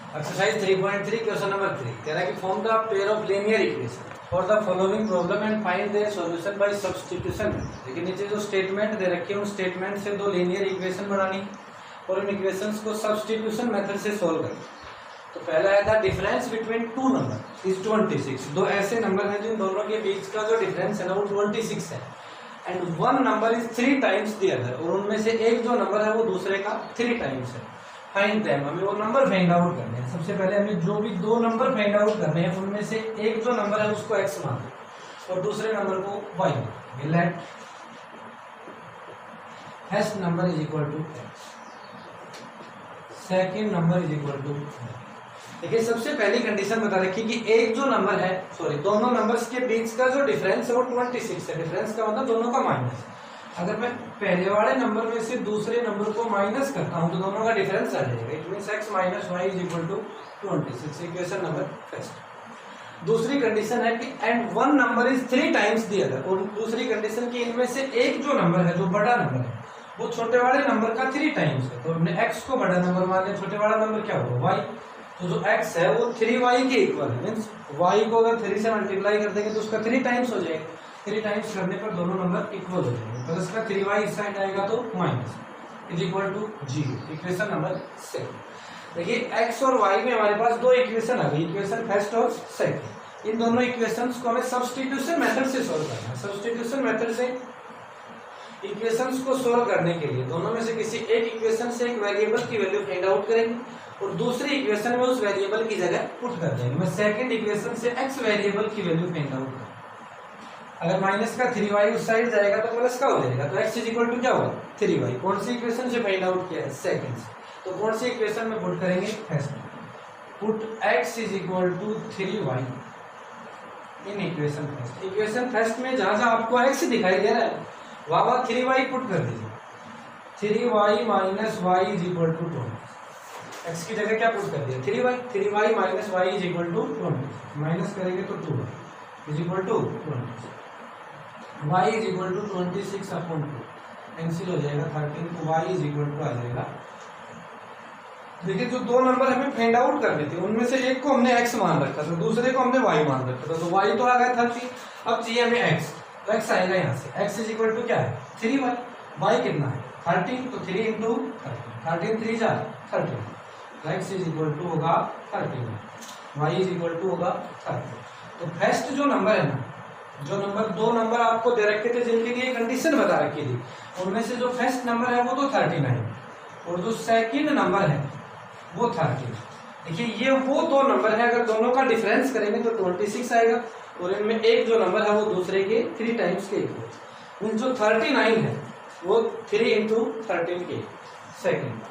Exercise 3.3 question number 3 कह रहा है कि form the pair of linear equation for the following problem and find their solution bye substitution. लेकिन नीचे जो स्टेटमेंट दे रखी है उन स्टेटमेंट से दो लीनियर इक्वेशन बनानी और उन इक्वेशंस को सब्स्टिट्यूशन मेथड से सोल्व करना। तो पहला है the difference between two number is 26। दो ऐसे नंबर हैं जिन दोनों के बीच का जो डिफरेंस है ना वो 26 है and one number is 3 times the other, और उनमें से एक जो नंबर है वो दूसरे का 3 टाइम्स है। फाइंड देम, हमें वो नंबर फाइंड आउट करने हैं। सबसे पहले हमें जो भी दो नंबर फाइंड आउट करने हैं उनमें से एक जो नंबर है उसको x मान और दूसरे नंबर को y मान। Let first number is equal to x, second number is equal to. देखिए सबसे पहली कंडीशन बता रखी कि एक जो नंबर है दोनों नंबर्स के बीच का जो डिफरेंस है वो 26 है। डिफरेंस का मतलब दोनों का माइनस। अगर मैं पहले वाले नंबर में से दूसरे नंबर को माइनस करता हूं तो दोनों का डिफरेंस आ जाएगा। It means x minus y is equal to 26। Equation number first. दूसरी कंडीशन है कि and one number is 3 times the other, और दूसरी कंडीशन की इनमें से एक जो नंबर है जो बड़ा नंबर है वो छोटे वाले नंबर का 3 टाइम्स है। तो हमने x को बड़ा नंबर मान लिया, छोटे वाला नंबर क्या होगा y। तो जो x है वो 3y के इक्वल है। मींस y को अगर 3 से मल्टीप्लाई कर देंगे तो उसका 3 टाइम्स हो जाएगा। 3 टाइम्स करने पर दोनों नंबर इक्वल हो जाएंगे। तो इसका 3y इस साइड आएगा तो minus is equal to 0। Equation number 7। देखिए x और y में हमारे पास दो इक्वेशन आ गई, इक्वेशन फर्स्ट और सेकंड। इन दोनों इक्वेशंस को हमें सब्स्टिट्यूशन मेथड से सोल्व करना है। सब्स्टिट्यूशन मेथड से इक्वेशंस को सोल्व करने के लिए दोनों में से किसी एक इक्वेशन से एक वेरिएबल की वैल्यू फाइंड आउट करेंगे और दूसरी इक्वेशन में उस वेरिएबल की जगह पुट कर देंगे। मैं सेकंड इक्वेशन से x वेरिएबल की वैल्यू फाइंड आउट करूंगा। अगर माइनस का 3y उस साइड जाएगा तो प्लस का हो जाएगा। तो x इज इक्वल टू क्या होगा 3y। कौन सी इक्वेशन से फाइंड आउट किया है सेकंड से। तो कौन सी इक्वेशन में पुट करेंगे फर्स्ट में। Put x is equal to 3y in equation first. Equation first में जहां जहां आपको x दिखाई दे रहा है वहां 3y पुट कर दीजिए। 3y minus y is equal to 20। x की जगह क्या पुट कर दिया 3y minus y is equal to 20। Minus करेंगे तो 2y is equal to 20। y is equal to 26 upon 2 cancel हो जाएगा 13। तो y इज इक्वल टू आ जाएगा। देखिए जो दो नंबर हमें फाइंड आउट करने थे उनमें से एक को हमने x मान रखा था, दूसरे को हमने y मान रखा था। तो y तो आ गया 30। अब चाहिए हमें x, तो x आएगा यहाँ से। x इज इक्वल टू क्या है 3y। y कितना है 13, तो 3 इंटू 13 3 जा 13। तो x इज इक्वल टू होगा 13, y इज इक्वल टू होगा 30। तो फर्स्ट जो नंबर है ना, जो नंबर दो नंबर आपको दे रखे थे जिनके लिए कंडीशन बता रखी थी उनमें से जो फर्स्ट नंबर है वो तो 39 और जो सेकंड नंबर है वो 30। देखिए ये वो दो नंबर है, अगर दोनों का डिफरेंस करेंगे तो 26 आएगा और इनमें एक जो नंबर है वो दूसरे के 3 टाइम्स के इक्वल। जो 39 है वो 3 इंटू 13 के second.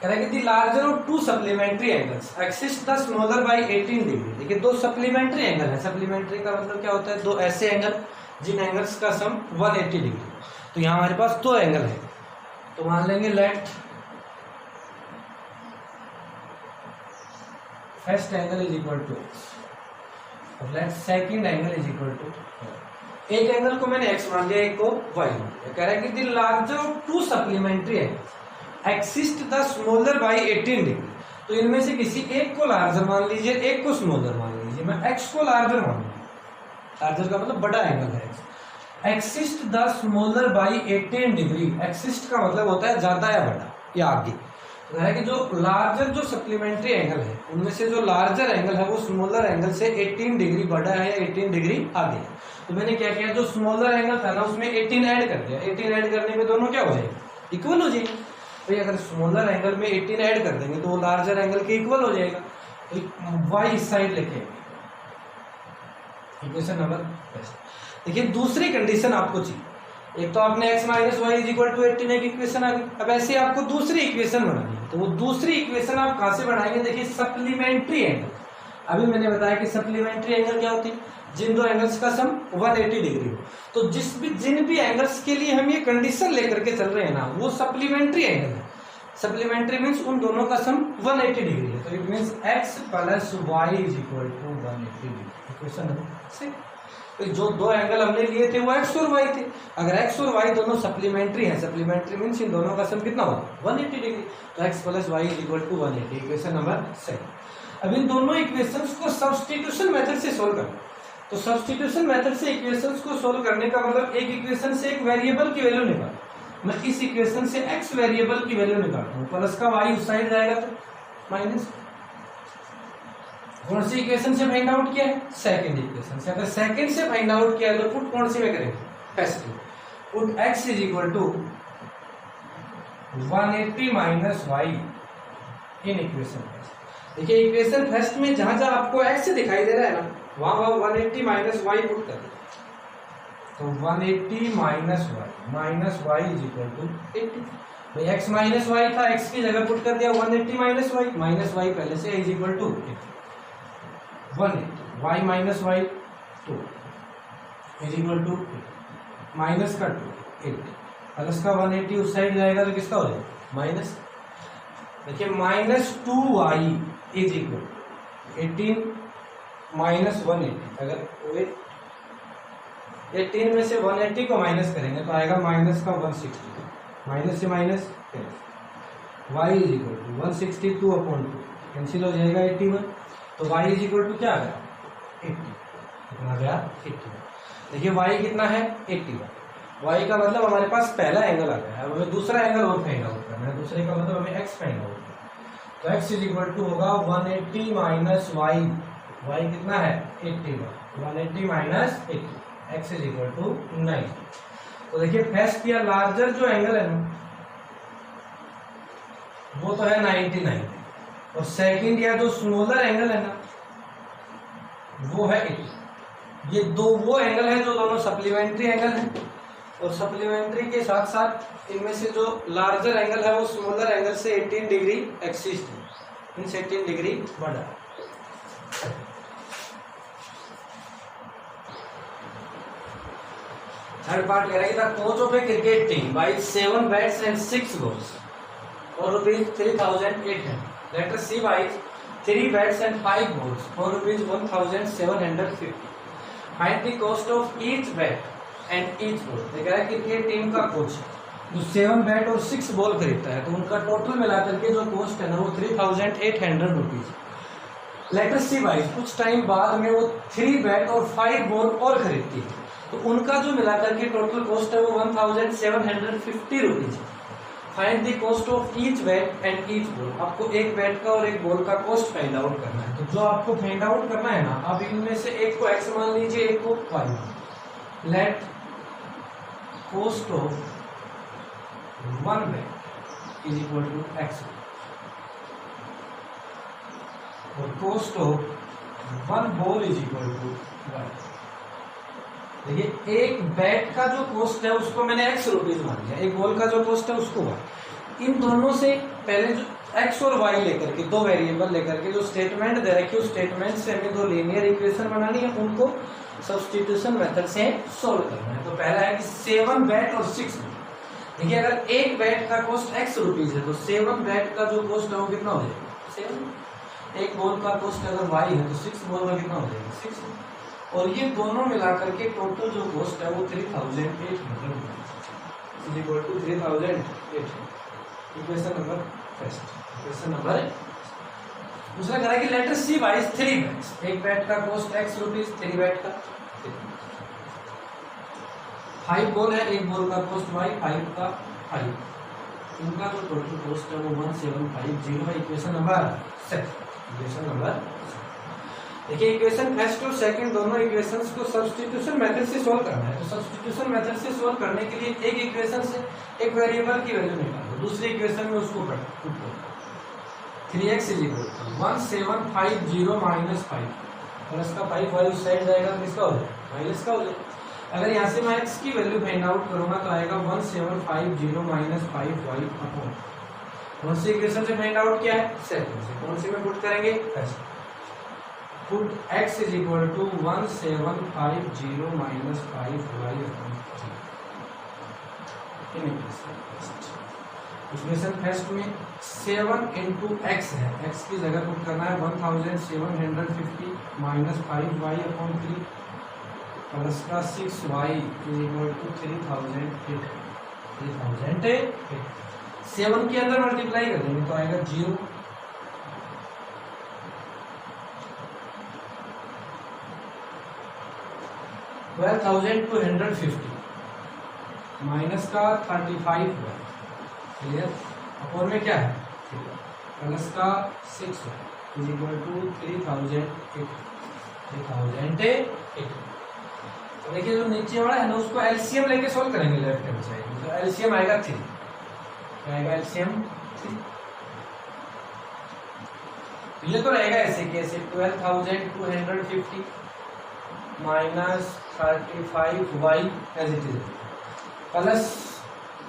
The larger of to supplementary angles exist the smaller by 18 degree. देखिए दो सप्लीमेंट्री एंगल है। सप्लीमेंट्री का मतलब क्या होता है दो ऐसे एंगल जिन एंगल्स का सम 180 डिग्री। तो यहाँ हमारे पास दो एंगल है, तो मान लेंगे let first angle is equal to x और let second angle is equal to. एक एंगल को मैंने x मान लिया, एक को y मान लिया। कह रहा है कि the larger of to supplementary angles exist the smaller by 18 degree. तो इनमें से किसी एक को लार्जर मान लीजिए, एक को स्मॉलर मान लीजिए। मैं x को लार्जर मान लूंगा, लार्जर का मतलब बड़ा एंगल है x। Exist the smaller by 18 degree. Exist का मतलब होता है ज्यादा या बड़ा या आगे। तो है कि जो लार्जर जो सप्लीमेंट्री एंगल है उनमें से जो लार्जर एंगल है वो स्मॉलर एंगल से 18 डिग्री बड़ा है या 18 डिग्री आगे है। तो मैंने क्या किया, जो स्मॉलर एंगल था ना उसमें 18 ऐड कर दिया। 18 ऐड करने में दोनों क्या हो जाएगा इक्वल हो जाएगी। भाई अगर स्मॉलर एंगल में 18 ऐड कर देंगे तो वो लार्जर एंगल के इक्वल हो जाएगा। तो y इस साइड लेके इक्वेशन नंबर फर्स्ट। देखिए दूसरी कंडीशन आपको चाहिए। एक तो आपने x minus y is equal to 18 एक इक्वेशन आ गई। अब ऐसे आपको दूसरी इक्वेशन बनानी है। तो वो दूसरी इक्वेशन आप कहां से बनाएंगे, देखिए सप्लीमेंट्री एंगल। अभी मैंने बताया कि सप्लीमेंट्री एंगल क्या होती है, जिन दो एंगल्स का सम 180 डिग्री हो। तो जिन भी एंगल्स के लिए हम ये कंडीशन लेकर के चल रहे हैं ना वो सप्लीमेंट्री एंगल है। सप्लीमेंट्री मीन्स उन दोनों का सम 180 डिग्री है। तो it means x plus y is equal to 180 degree. Equation number 6। तो जो दो एंगल हमने लिए थे वो एक्स और वाई थे। अगर एक्स और वाई दोनों सप्लीमेंट्री हैं, सप्लीमेंट्री मीन्स इन दोनों का सम कितना होगा 180 डिग्री, तो x plus y is equal to 180, equation number 7। अब इन दोनों इक्वेशंस को सब्स्टिट्यूशन मेथड से सोल्व करना। तो सब्स्टिट्यूशन मेथड से इक्वेशंस को सोल्व करने का मतलब एक इक्वेशन से एक वेरिएबल की वैल्यू निकाल, मैं इस इक्वेशन से x वेरिएबल की वैल्यू निकालता हूँ, प्लस का y उस साइड जाएगा तो माइनस। कौन सी इक्वेशन से फाइंड आउट किया है? सेकंड इक्वेशन से। अगर सेकंड से फाइंड आउट किया है तो पुट कौन सी में करेंगे? फर्स्ट में। Put x is equal to 180 minus y in equation first. देखिए इक्वेशन फर्स्ट में जहां जहां आपको x दिखाई दे रहा है ना, वहां 180 माइनस वाई पुट कर दो, तो 180 minus y is equal to 80। भाई x माइनस वाई था, x की जगह पुट कर दिया 180 माइनस वाई पहले से is equal to 180, y minus y 2 is equal to minus का 2 80, प्लस का 180 उस साइड जाएगा तो किसका हो जाएगा माइनस। देखिए minus 2y is equal 18 minus 180, अगर 18 में से 180 को माइनस करेंगे तो आएगा माइनस का 160, माइनस से minus y is equal to 162 upon 2 cancel हो जाएगा 81, तो y इज इक्वल टू क्या आ गया 80, कितना गया 81। देखिए y कितना है 81, y का मतलब हमारे पास पहला एंगल आ गया है। अब हमें दूसरा एंगल और फाइंड आउट करना है, दूसरे का मतलब हमें x फाइंड आउट करना है, तो x इज इक्वल टू होगा 180 माइनस y, y कितना है 81, 180 minus 80, x is equal to 9। तो देखिए फर्स्ट या लार्जर जो एंगल है ना वो तो है 99, और सेकंड या जो स्मॉलर एंगल है ना वो है 80। ये दो वो एंगल है जो दोनों सप्लीमेंट्री एंगल है, और सप्लीमेंट्री के साथ साथ इनमें से जो लार्जर एंगल है वो स्मॉलर एंगल से 18 डिग्री एक्सिस्ट है, मींस 18 डिग्री बड़ा। थर्ड पार्ट कह रहा है कि coach of a cricket team buy 7 bats and 6 balls for rupees 3800। Let us see buy 3 bats and 5 balls for rupees 1750। Find the cost of each bat and each ball. कह रहा है cricket team का coach जो 7 bat और 6 ball खरीदता है तो उनका टोटल मिलाकर के जो कॉस्ट है ना वो 3800 rupees. Late us see bye कुछ टाइम बाद में वो 3 बैट और 5 बॉल और खरीदती है तो उनका जो मिलाकर के टोटल कॉस्ट है वो 1750 rupees. Find the cost of each bat and each ball. आपको एक बैट का और एक बॉल का कॉस्ट फाइंड आउट करना है। तो जो आपको फाइंड आउट करना है ना, अब इनमें से एक को x मान लीजिए, एक को y मान। Let cost of 1 bat is equal to x और cost of 1 ball is equal to y। देखिए एक बैट का जो कॉस्ट है उसको मैंने x रुपीज मान लिया, एक बॉल का जो कॉस्ट है उसको y। इन दोनों से पहले जो x और y लेकर के दो वेरिएबल लेकर के जो स्टेटमेंट दे रखी है उस स्टेटमेंट से हमें दो लीनियर इक्वेशन बनानी है, उनको सब्स्टिट्यूशन मेथड से सोल्व करना है। तो पहला है कि 7 बैट और 6 बॉल। देखिए अगर एक बैट का कॉस्ट x रुपीज है तो 7 बैट का जो कॉस्ट है वो कितना हो जाएगा 7। एक बॉल का कॉस्ट अगर y है तो 6 बॉल का कितना हो जाएगा 6, और ये दोनों मिलाकर के टोटल जो कॉस्ट है वो 3800 is equal to 3800। Equation number first. Equation number दूसरा कह रहा है कि लेटर सी बाय 3 बैट्स। एक बैट का कॉस्ट x रुपीज, 3 बैट का 5 बॉल है, एक बॉल का कॉस्ट y, 5 का 5, इनका जो टोटल कॉस्ट है वो 1750 है। Equation number 6। इक्वेशन नंबर देखिए इक्वेशन फर्स्ट और सेकंड दोनों इक्वेशंस को सब्स्टिट्यूशन मेथड से सोल्व करना है। तो सब्स्टिट्यूशन मेथड से सोल्व करने के लिए एक इक्वेशन से एक वेरिएबल की वैल्यू निकालो, दूसरी इक्वेशन में उसको पुट करो। 3x is equal to 1750 minus 5, plus का 5 वाली उस साइड जाएगा तो किसका हो जाएगा माइनस का हो जाएगा। अगर यहाँ से मैं x की वैल्यू फाइंड आउट करूंगा तो आएगा 1750 माइनस 5y अपॉन कौन सी इक्वेशन से फाइंड आउट किया है सेकंड से। कौन सी में पुट करेंगे ऐसे put x is equal to 1750 minus 5y upon 3। Equation first में 7 इंटू x है, x की जगह पुट करना है 1750 माइनस 5y अपॉन 3 प्लस का 6y इज इक्वल टू 3008 7 के अंदर मल्टीप्लाई कर देंगे तो आएगा 0 12,250 माइनस का 35 हुआ क्लियर और में क्या है प्लस का 6 इज इक्वल टू 3008 तो देखिए जो नीचे वाला है ना उसको एलसीएम लेके सोल्व करेंगे लेफ्ट हैंड साइड में तो एलसीएम आएगा 3 क्या आएगा एलसीएम 3 ये तो रहेगा ऐसे कैसे 12,250 minus 35y as it is plus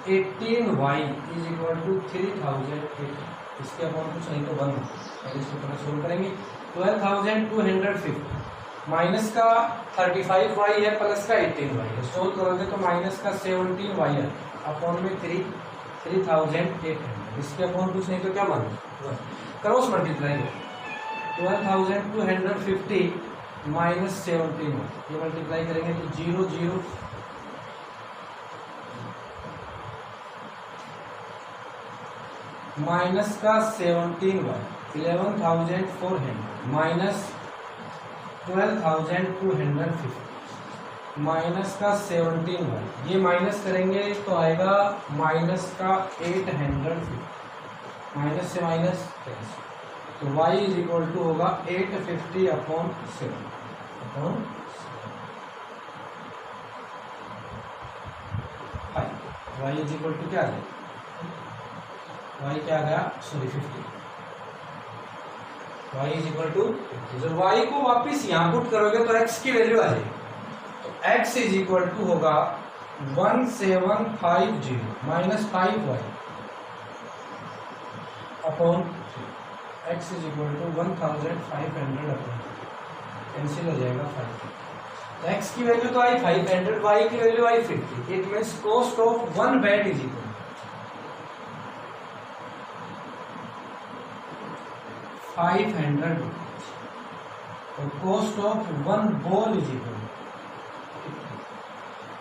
18y is equal to 3008 इसके अपॉन कुछ नहीं तो 1 पहले इसको थोड़ा सोल्व करेंगे 12,250 माइनस का 35y है प्लस का 18y है सोल्व करोगे तो माइनस का 17y है अपॉन में 3,800 इसके अपॉन कुछ नहीं तो क्या मानो क्रॉस मल्टीप्लाई 12,250 माइनस 17 ये मल्टीप्लाई करेंगे तो 0 0 माइनस का 17y 11,400 माइनस 12,250 माइनस का 17y ये माइनस करेंगे तो आएगा माइनस का 850 माइनस से माइनस तो y इज इक्वल टू होगा 850 upon 7 upon 5 y is equal to क्या है y क्या आ गया sorry 50 y is equal to जब y को वापिस यहाँ पुट करोगे तो x की वैल्यू आ जाएगी तो x इज इक्वल टू होगा 1750 minus 5y upon x is equal to 1500 upon cancel हो जाएगा 5 तो x की वैल्यू तो आई 500 y की वैल्यू आई 50 it means cost of one bat is equal 500 और cost of one ball is equal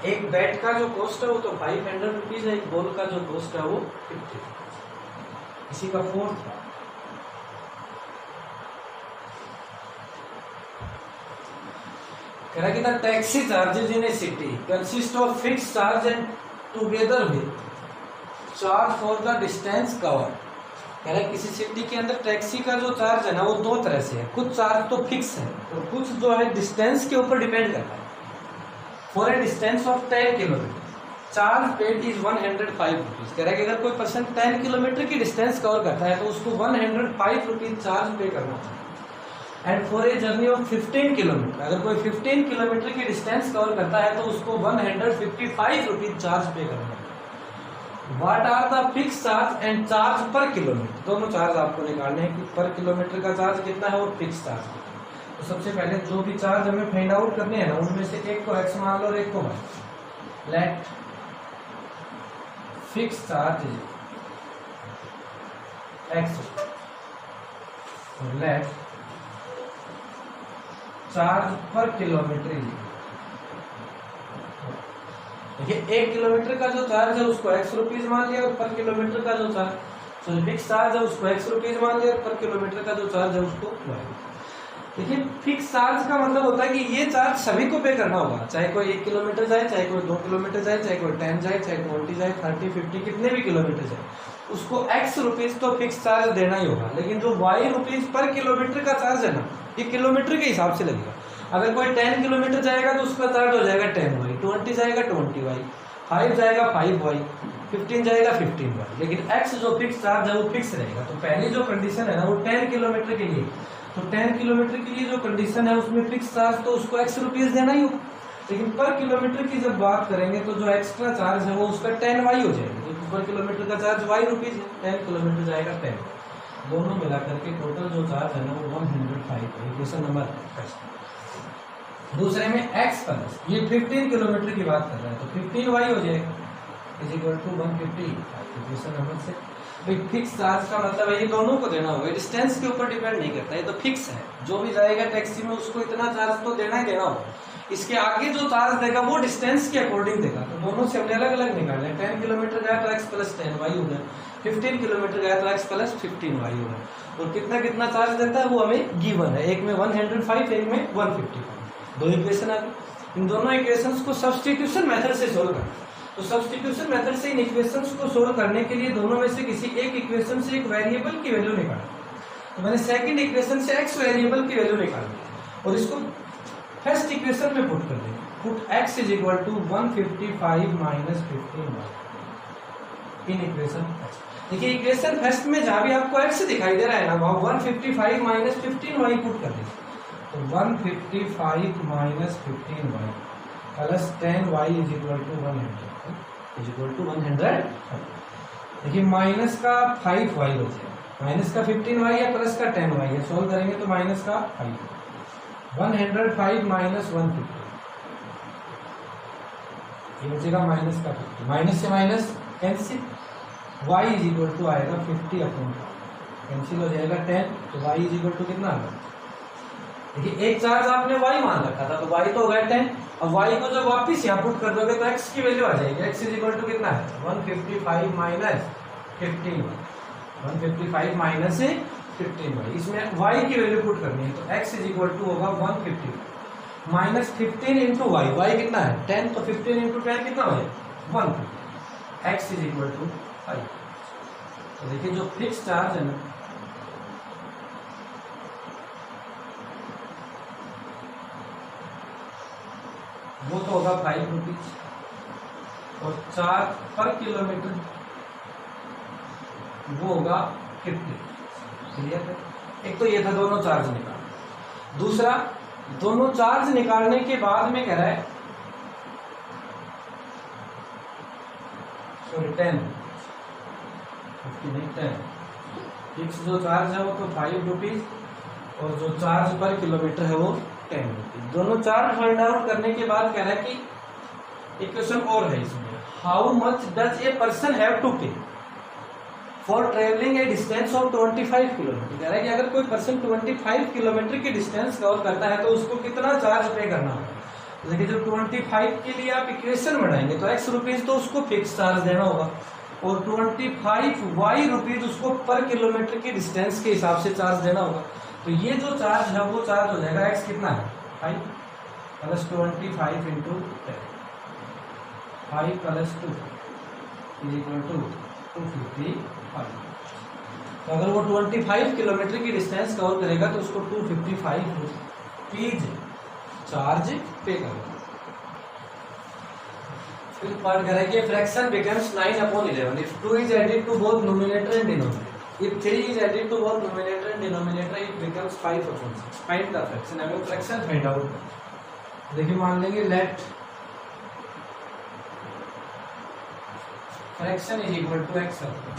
एक बैट का जो कॉस्ट है वो तो 500 रुपीज है एक बॉल का जो कॉस्ट है वो 50 इसी का फोर्थ था कह रहा कि the taxi charges in A city consist of fix charge and together with charge for the distance cover कह रहा है किसी सिटी के अंदर टैक्सी का जो चार्ज है ना वो दो तरह से है कुछ चार्ज तो फिक्स है और कुछ जो है डिस्टेंस के ऊपर डिपेंड करता है for a distance of 10 kilometre charge paid is 105 rupees कह रहा है कि अगर कोई पर्सन 10 किलोमीटर की डिस्टेंस कवर करता है तो उसको 105 रुपीज चार्ज पे करना चाहिए and for a journey of 15 kilometre अगर कोई 15 किलोमीटर की डिस्टेंस कवर करता है तो उसको 155 रुपीज चार्ज पे करना है what are the fix charge and charge per kilometre दोनों चार्ज आपको निकालने हैं कि पर किलोमीटर का चार्ज कितना है और फिक्स चार्ज तो सबसे पहले जो भी चार्ज हमें फाइंड आउट करने हैं ना उनमें से एक को x मान लो और एक को y let fix charge x let charge per kilometre देखिए 1 किलोमीटर का जो चार्ज है उसको x रुपीज मान लिया और पर किलोमीटर का जो चार्ज फिक्स चार्ज है उसको x रुपीज मान लिया और पर किलोमीटर का जो चार्ज है उसको y देखिए फिक्स चार्ज का मतलब होता है कि ये चार्ज सभी को पे करना होगा चाहे कोई 1 किलोमीटर जाए चाहे कोई 2 किलोमीटर जाए चाहे कोई 10 जाए चाहे 20 जाए 30 50 कितने भी किलोमीटर जाए उसको x रुपीज तो फिक्स चार्ज देना ही होगा लेकिन जो y रुपीज पर किलोमीटर का चार्ज है ना ये किलोमीटर के हिसाब से लगेगा अगर कोई 10 किलोमीटर जाएगा तो उसका चार्ज हो जाएगा 10y 20 जाएगा 20y 5 जाएगा 5y 15 जाएगा 15y लेकिन x जो फिक्स चार्ज है वो फिक्स रहेगा तो पहली जो कंडीशन है ना वो 10 किलोमीटर के लिए तो 10 किलोमीटर के लिए जो कंडीशन है उसमें फिक्स चार्ज तो उसको x रुपीज देना ही होगा लेकिन पर किलोमीटर की जब बात करेंगे तो जो एक्स्ट्रा चार्ज है वो उसका 10y हो जाएगा तो पर किलोमीटर का चार्ज y रुपीज है 10 किलोमीटर जाएगा 10 दोनों मिलाकर के टोटल जो चार्ज है ना वो 105 है क्वेश्चन नंबर दूसरे में x प्लस ये 15 किलोमीटर की बात कर रहा है तो 15y हो जाएगा is equal to 150 question number से फिक्स चार्ज का मतलब है ये दोनों को देना होगा डिस्टेंस के ऊपर डिपेंड नहीं करता है तो फिक्स है जो भी जाएगा टैक्सी में उसको इतना चार्ज तो देना ही देना होगा इसके आगे जो चार्ज देगा वो डिस्टेंस के अकॉर्डिंग देगा। तो दोनों से हमने अलग अलग निकाले। 10 किलोमीटर गया तो x प्लस 10y हो गया, 15 किलोमीटर गया तो x प्लस 15y हो गया। और कितना कितना चार्ज देता है वो हमें गिवन है, एक में 105, एक में 155। दो इक्वेशन आ गई। इन दोनों इक्वेशंस को सब्स्टिट्यूशन मेथड से सोल्व करना। तो सब्स्टिट्यूशन मेथड से इन इक्वेशंस को सोल्व करने के लिए दोनों में से किसी एक इक्वेशन से एक वेरिएबल की वैल्यू निकाली। तो मैंने सेकंड इक्वेशन से x वेरिएबल की वैल्यू निकाली और इसको फर्स्ट इक्वेशन में पुट कर देंगे। Put x is equal to 155 minus 15y in equation. देखिए इक्वेशन फर्स्ट में जहां भी आपको x दिखाई दे रहा है ना, वहां 155 माइनस 15y पुट कर देंगे। तो 155 minus 15y plus 10y is equal to 100। देखिए माइनस का 5y बचेगा, माइनस का 15y या प्लस का 10y है। सोल्व करेंगे तो माइनस का 105 माइनस 150 ये बचेगा माइनस का 50। माइनस से minus cancel, y is equal to आएगा 50 अपॉन कैंसिल हो जाएगा 10। तो y इज इक्वल टू कितना आएगा? देखिए एक चार्ज आपने y मान रखा था तो y तो हो गया 10। अब y को जब वापिस यहाँ पुट कर दोगे तो x की वैल्यू आ जाएगी। x इज इक्वल टू कितना है? 155 माइनस 15, 155 माइनस 15y। इसमें y की वैल्यू पुट करनी है तो x इज इक्वल टू होगा 150 माइनस 15 इंटू वाई। वाई कितना है? 10। तो 15 इंटू 10 कितना हो जाएगा? 150। x is equal to 5। तो देखिए जो फिक्स चार्ज है ना, वो तो होगा 5 रुपीज और चार्ज पर किलोमीटर वो होगा 50। क्लियर है? एक तो ये था दोनों चार्ज निकाल। दूसरा, दोनों चार्ज निकालने के बाद में कह रहा है सॉरी 10 फिक्स जो चार्ज है वो तो 5 रुपीज और जो चार्ज पर किलोमीटर है वो 10 रुपीज। दोनों चार्ज फाइंड आउट करने के बाद कह रहा है कि इक्वेशन और है इसमें, how much does a person have to pay for travelling a distance of 25 kilometre. कह रहा है कि अगर कोई पर्सन 25 किलोमीटर की डिस्टेंस कवर करता है तो उसको कितना चार्ज पे करना होगा। देखिए जो 25 के लिए आप इक्वेशन बढ़ाएंगे तो x रुपीज तो उसको फिक्स चार्ज देना होगा और 25 y रुपीज उसको पर किलोमीटर की डिस्टेंस के हिसाब से चार्ज देना होगा। तो ये जो चार्ज है वो चार्ज हो जाएगा x कितना है? 5 plus 25 into 10, 5 plus 2 is equal to 255। तो अगर वो 25 किलोमीटर की डिस्टेंस कवर करेगा तो उसको 255 रुपीज चार्ज पे करेगा। फिर पार्ट करेंगे fraction becomes 9/11 if 2 is added to both numerator and denominator, if 3 is added to both numerator and denominator it becomes 5/6। Find the fraction, हमें फ्रैक्शन फाइंड आउट करना। देखिए मान लेंगे let fraction is equal to x upon,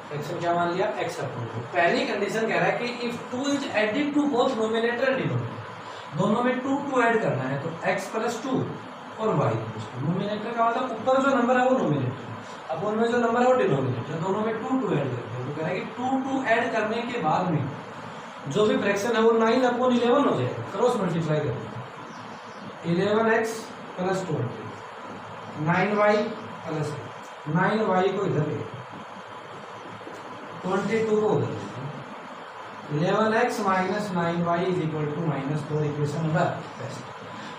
fraction क्या मान लिया? x upon 2। पहली condition कह रहा है कि if 2 is added to both numerator and denominator, दोनों में 2 ऐड करना है तो x प्लस 2 और y। नोमिनेटर का मतलब ऊपर जो नंबर है वो नोमिनेटर, अब उनमें जो नंबर है वो डिनोमिनेटर, दोनों में 2 ऐड करते हैं। तो कह रहा है कि 2 ऐड करने के बाद में जो भी फ्रैक्शन है वो 9/11 हो जाएगा। क्रॉस मल्टीप्लाई करेंगे 11x plus 20, 9y plus 9y को इधर ले 22 को उधर 11x minus 9y is equal to -4। Equation number first.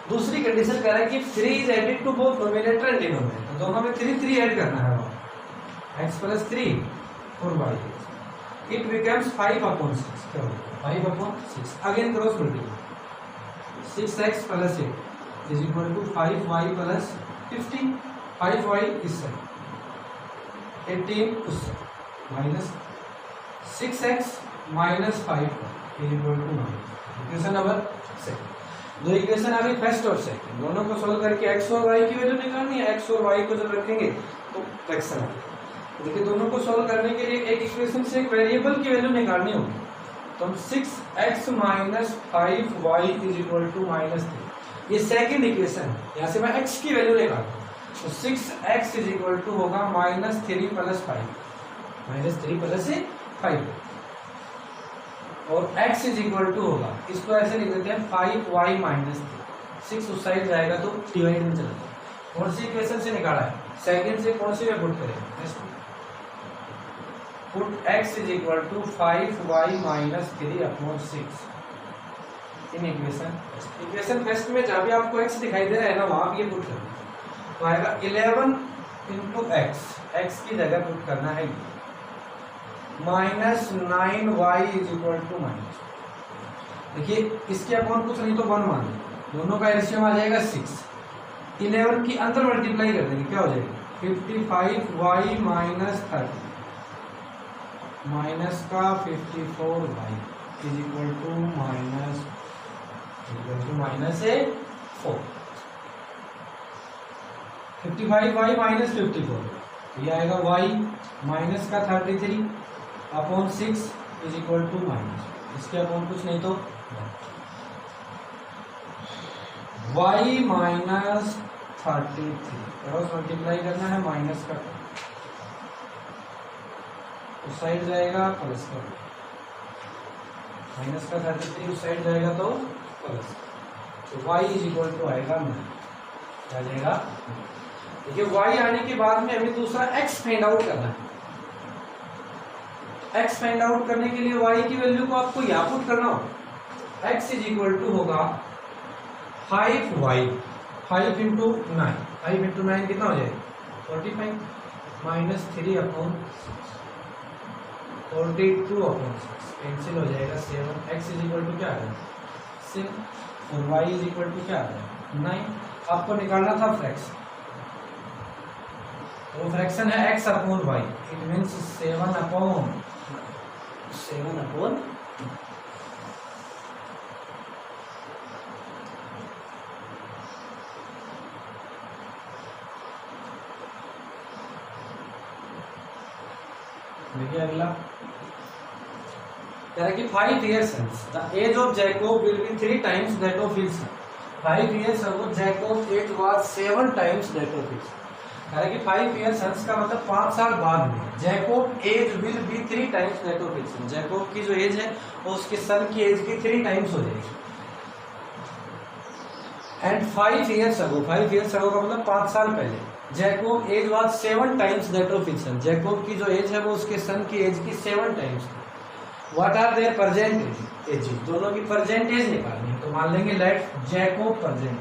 दूसरी कंडीशन कह रहा है कि 3 is added to both numerator and denominator, दोनों में 3 ऐड करना है वहाँ x प्लस 3 और y। It becomes 5/6। क्या होगा? 5/6। Again cross multiply 6x plus 8 is equal to 5y plus 15। 5y इस साइड 18 उस side minus 6x minus 5 is equal to 9। Equation number second. दो इक्वेशन आ गई फर्स्ट और सेकंड, दोनों को सोल्व करके x और y की वैल्यू निकालनी है। x और y को जब रखेंगे तो फ्रैक्शन आ जाएगा। देखिए दोनों को सोल्व करने के लिए एक इक्वेशन से एक वेरिएबल की वैल्यू निकालनी होगी। तो हम 6x minus 5y is equal to -3, ये सेकंड इक्वेशन है। यहाँ से मैं x की वैल्यू निकालूँ तो 6x इज इक्वल टू होगा -3 प्लस 5, -3 प्लस 5 और x इज इक्वल टू होगा, इसको ऐसे लिख देते हैं 5y माइनस 6 उस साइड जाएगा तो डिवाइड में चला जाएगा। कौन सी इक्वेशन से निकाला है? सेकंड से कौन सी में पुट करेंगे? Put x is equal to 5y minus 3/6 in equation first में जहां भी आपको x दिखाई दे रहा है ना वहां भी ये पुट करना है। तो आएगा 11 इंटू x की जगह पुट करना है minus 9y is equal to minus, देखिए इसके अपॉन कुछ नहीं तो 1 मान लो, दोनों का एलसीएम आ जाएगा 6। 11 की अंदर मल्टीप्लाई कर देंगे, क्या हो जाएगा 55y माइनस 30 माइनस का 54y is equal to minus 4। 55y minus 54 ये आएगा y माइनस का 33 upon 6 is equal to minus, इसके अपॉन कुछ नहीं तो y माइनस 33 क्रॉस मल्टीप्लाई करना है माइनस का उस साइड जाएगा प्लस का, माइनस का 33 उस साइड जाएगा तो प्लस, तो y इज इक्वल टू आएगा 9, क्या जाएगा? देखिए y आने के बाद में हमें दूसरा x फाइंड आउट करना है। x फाइंड आउट करने के लिए y की वैल्यू को आपको यहाँ पुट करना होगा। x इज इक्वल टू होगा 5y 5 इंटू 9, 5 इंटू 9 कितना हो जाएगा 45 माइनस 3 अपॉन 42 अपॉन 6 कैंसिल हो जाएगा 7। x इज इक्वल टू क्या आ जाएगा 6 और y इज इक्वल टू क्या आ जाएगा 9। आपको निकालना था फ्रैक्शन, वो फ्रैक्शन है x upon y, it means 7 upon देखिए अगला कह रहा है कि 5 years since the age of Jacob will be 3 times that of his son. 5 years ago Jacob age was 7 times that of his son. कह रहा है कि 5 years since का मतलब 5 साल बाद में Jacob age will be 3 times that of his son. Jacob की जो एज है वो उसके सन की एज की 3 टाइम्स हो जाएगी। एंड 5 years ago का मतलब 5 साल पहले Jacob age was 7 times that of his son. Jacob की जो एज है वो उसके सन की एज की 7 टाइम्स थी। What are their present age, दोनों की प्रेजेंट एज निकालनी है, तो मान लेंगे let Jacob present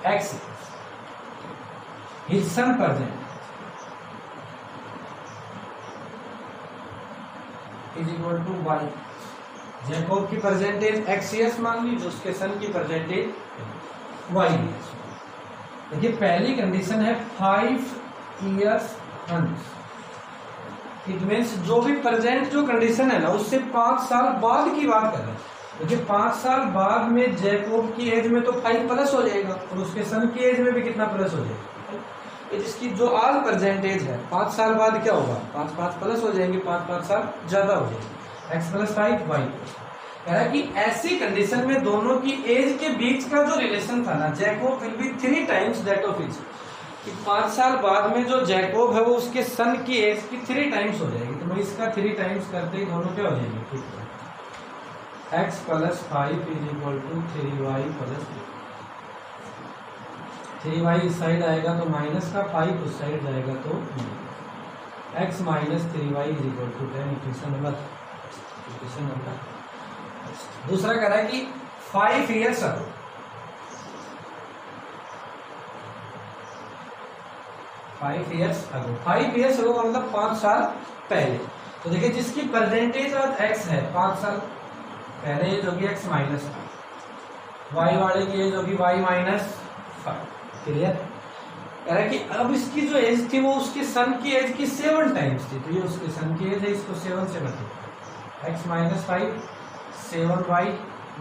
x, his son present is equal to y. Jacob की परसेंटेज एक्स ईयर्स मान लीजिए, उसके सन की परसेंटेज वाई ईयर्स। देखिए पहली कंडीशन है 5 years हंस, इट मीन्स जो भी प्रेजेंट जो कंडीशन है ना उससे 5 साल बाद की बात कर रहे हैं। देखिए 5 साल बाद में जैकोब की एज में तो 5 प्लस हो जाएगा और उसके सन की एज में भी कितना प्लस हो जाएगा, जिसकी जो ऑल परसेंटेज है 5 साल बाद क्या होगा 5 प्लस हो जाएंगे, 5 साल ज्यादा हो जाएंगे, x प्लस 5 y। कह रहा है कि ऐसी कंडीशन में दोनों की एज के बीच का जो रिलेशन था ना Jacob will be 3 times that of his, कि 5 साल बाद में जो जैकोब है वो उसके सन की एज की 3 टाइम्स हो जाएगी। तो मैं इसका 3 टाइम्स करते ही दोनों क्या हो जाएंगे, x plus 5 is equal to 3y plus 3y इस साइड आएगा तो माइनस का 5 उस साइड जाएगा तो x minus 3y is equal to 10। Equation number दूसरा कह रहा है कि 5 years ago 5 years ago का मतलब 5 साल पहले। तो देखिए जिसकी परसेंटेज ऑफ x है 5 साल पहले एज होगी x माइनस 5, y वाले की एज होगी y माइनस 5। क्लियर? कह रहा है कि अब इसकी जो एज थी वो उसके सन की एज की 7 टाइम्स थी, तो ये उसके सन की एज है, इसको 7 से multiply, x minus 5 7y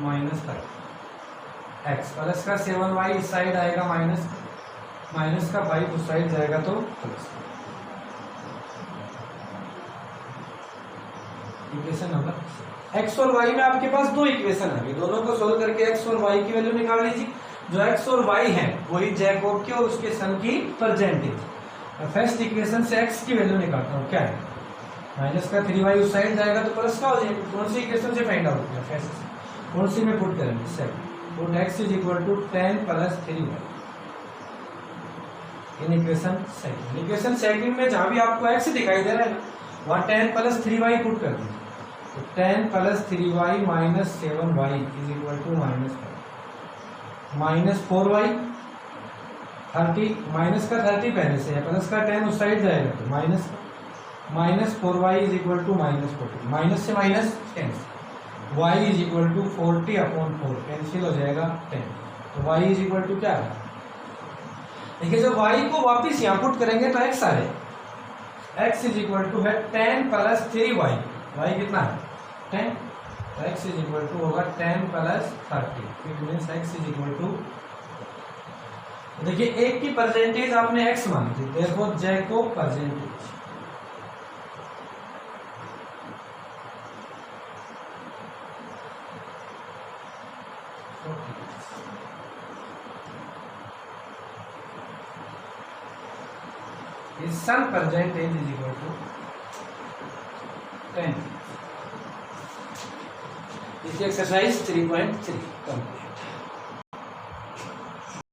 minus 5, x plus का 7y इस साइड आएगा माइनस का 5 उस साइड जाएगा तो प्लस। इक्वेशन नंबर x और y में आपके पास 2 इक्वेशन आ गई, दोनों को सोल्व करके x और y की वैल्यू निकाल लीजिए। जो x और y है वही जैकोब की और उसके सन की परसेंटेज। फर्स्ट इक्वेशन से x की वैल्यू निकालता हूँ, क्या है माइनस का 3y उस साइड जाएगा तो प्लस का हो जाएगा। कौन सी इक्वेशन से फाइंड आउट किया फर्स्ट, कौन सी में पुट करेंगे second, put x is equal to 10 plus 3y in equation second. Equation second में जहां भी आपको x दिखाई दे रहा है वहां 10 प्लस 3y पुट कर दीजिए, तो 10 plus 3y minus 7y is equal to minus 4y 30 minus का 30 पहले से है, प्लस का 10 उस साइड जाएगा तो minus 4y is equal to minus 40, minus से minus 10, y is equal to 40 upon 4 cancel हो जाएगा 10, तो y इज इक्वल टू क्या है, देखिए जब y को वापिस यहाँ पुट करेंगे तो x आ जाएगा, x इज इक्वल टू है 10 प्लस 3y, y कितना है 10, तो x इज इक्वल टू होगा 10 प्लस 30, फिर means x is equal to, देखिए एक की परसेंटेज आपने x मान दी, therefore Jacob percentage is some percentage is equal to 10. This is exercise 3.3 complete.